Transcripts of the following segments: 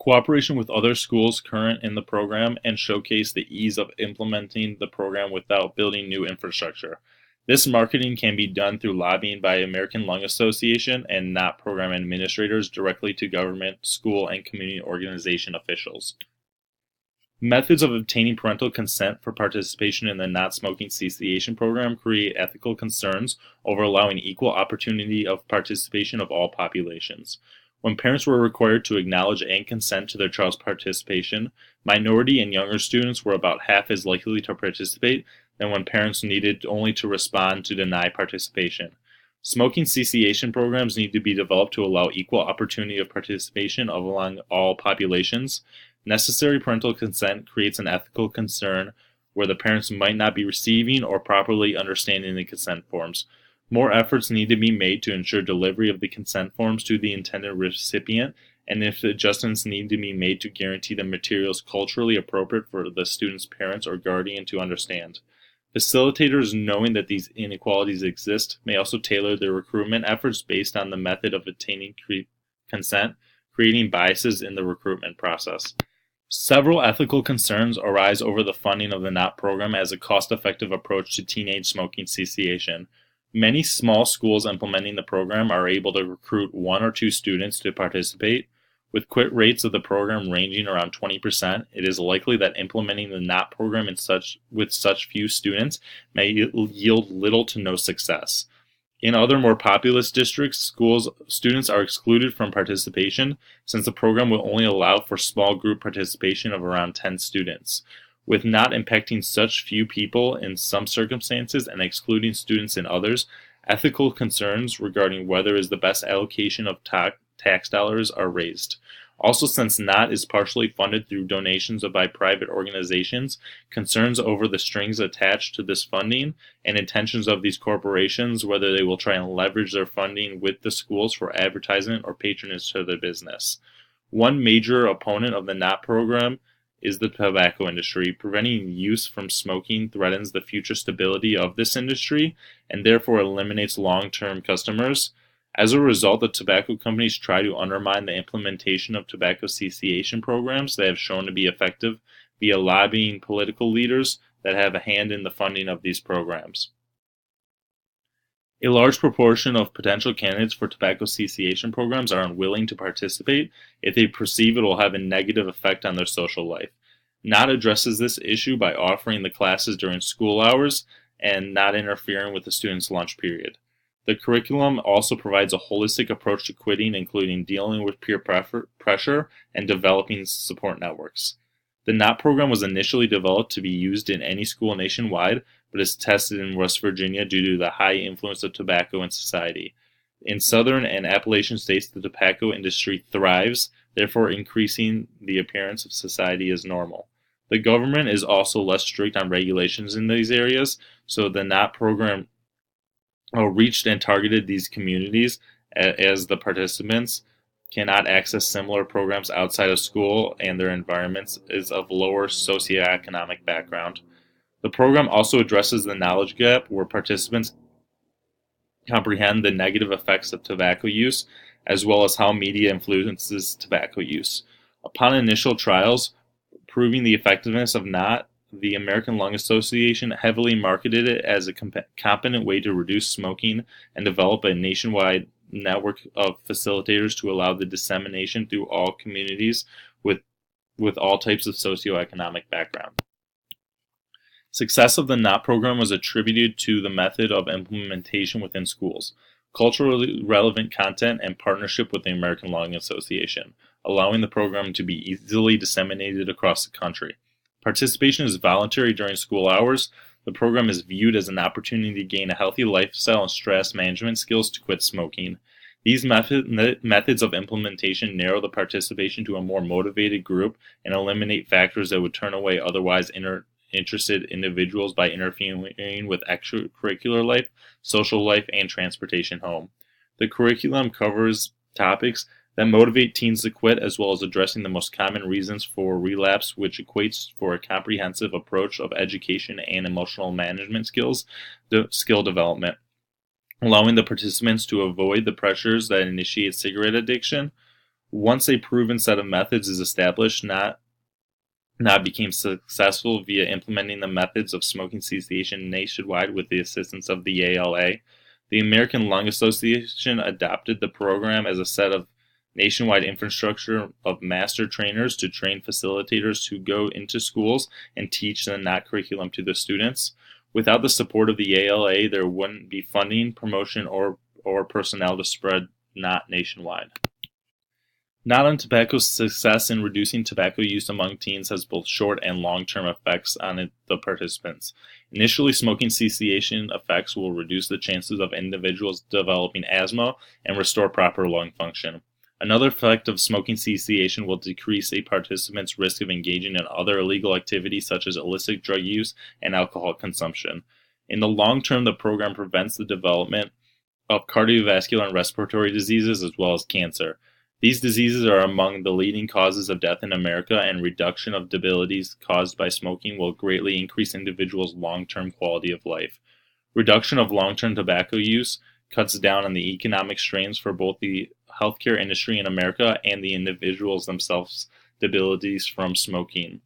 Cooperation with other schools current in the program and showcase the ease of implementing the program without building new infrastructure. This marketing can be done through lobbying by American Lung Association and not program administrators directly to government, school, and community organization officials. Methods of obtaining parental consent for participation in the not smoking cessation program create ethical concerns over allowing equal opportunity of participation of all populations. When parents were required to acknowledge and consent to their child's participation, minority and younger students were about half as likely to participate than when parents needed only to respond to deny participation. Smoking cessation programs need to be developed to allow equal opportunity of participation among all populations. Necessary parental consent creates an ethical concern where the parents might not be receiving or properly understanding the consent forms. More efforts need to be made to ensure delivery of the consent forms to the intended recipient, and if adjustments need to be made to guarantee the material is culturally appropriate for the student's parents or guardian to understand. Facilitators, knowing that these inequalities exist, may also tailor their recruitment efforts based on the method of obtaining consent, creating biases in the recruitment process. Several ethical concerns arise over the funding of the NOT program as a cost-effective approach to teenage smoking cessation. Many small schools implementing the program are able to recruit one or two students to participate. With quit rates of the program ranging around 20%, it is likely that implementing the NOT program with such few students may yield little to no success. In other more populous districts, students are excluded from participation since the program will only allow for small group participation of around 10 students. With not impacting such few people in some circumstances and excluding students in others, ethical concerns regarding whether is the best allocation of tax dollars are raised. Also, since NOT is partially funded through donations by private organizations, concerns over the strings attached to this funding and intentions of these corporations, whether they will try and leverage their funding with the schools for advertisement or patronage to their business. One major opponent of the NOT program is the tobacco industry. Preventing use from smoking threatens the future stability of this industry and therefore eliminates long-term customers. As a result, the tobacco companies try to undermine the implementation of tobacco cessation programs that have shown to be effective via lobbying political leaders that have a hand in the funding of these programs. A large proportion of potential candidates for tobacco cessation programs are unwilling to participate if they perceive it will have a negative effect on their social life. NOT addresses this issue by offering the classes during school hours and not interfering with the student's lunch period. The curriculum also provides a holistic approach to quitting, including dealing with peer pressure and developing support networks. The NOT program was initially developed to be used in any school nationwide, but is tested in West Virginia due to the high influence of tobacco in society. In southern and Appalachian states, the tobacco industry thrives, therefore increasing the appearance of society as normal. The government is also less strict on regulations in these areas, so the NOT program reached and targeted these communities as the participants cannot access similar programs outside of school and their environments is of lower socioeconomic background. The program also addresses the knowledge gap where participants comprehend the negative effects of tobacco use as well as how media influences tobacco use. Upon initial trials proving the effectiveness of NOT, the American Lung Association heavily marketed it as a competent way to reduce smoking and develop a nationwide network of facilitators to allow the dissemination through all communities with all types of socioeconomic background. Success of the NOT program was attributed to the method of implementation within schools, culturally relevant content, and partnership with the American Lung Association, allowing the program to be easily disseminated across the country. Participation is voluntary during school hours. The program is viewed as an opportunity to gain a healthy lifestyle and stress management skills to quit smoking. These methods of implementation narrow the participation to a more motivated group and eliminate factors that would turn away otherwise interested individuals by interfering with extracurricular life, social life, and transportation home. The curriculum covers topics that motivate teens to quit, as well as addressing the most common reasons for relapse, which equates for a comprehensive approach of education and emotional management skill development, allowing the participants to avoid the pressures that initiate cigarette addiction, Once a proven set of methods is established, not became successful via implementing the methods of smoking cessation nationwide with the assistance of the ALA. The American Lung Association adopted the program as a set of nationwide infrastructure of master trainers to train facilitators who go into schools and teach the NOT curriculum to the students. Without the support of the ALA, there wouldn't be funding, promotion, or personnel to spread NOT nationwide. Not on Tobacco's success in reducing tobacco use among teens has both short and long-term effects on the participants. Initially, smoking cessation effects will reduce the chances of individuals developing asthma and restore proper lung function. Another effect of smoking cessation will decrease a participant's risk of engaging in other illegal activities such as illicit drug use and alcohol consumption. In the long term, the program prevents the development of cardiovascular and respiratory diseases as well as cancer. These diseases are among the leading causes of death in America, and reduction of debilities caused by smoking will greatly increase individuals' long-term quality of life. Reduction of long-term tobacco use cuts down on the economic strains for both the healthcare industry in America and the individuals themselves' debilities from smoking.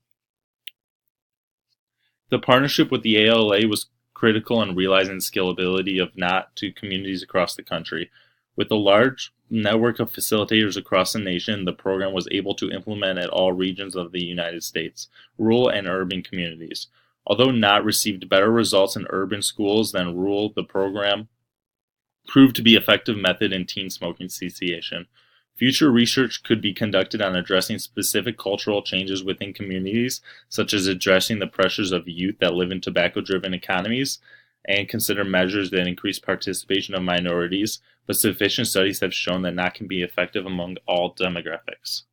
The partnership with the ALA was critical in realizing the scalability of NOT to communities across the country. With a large network of facilitators across the nation, the program was able to implement at all regions of the United States, rural and urban communities. Although NOT received better results in urban schools than rural, the program proved to be an effective method in teen smoking cessation. Future research could be conducted on addressing specific cultural changes within communities, such as addressing the pressures of youth that live in tobacco-driven economies, and consider measures that increase participation of minorities, but sufficient studies have shown that NOT can be effective among all demographics.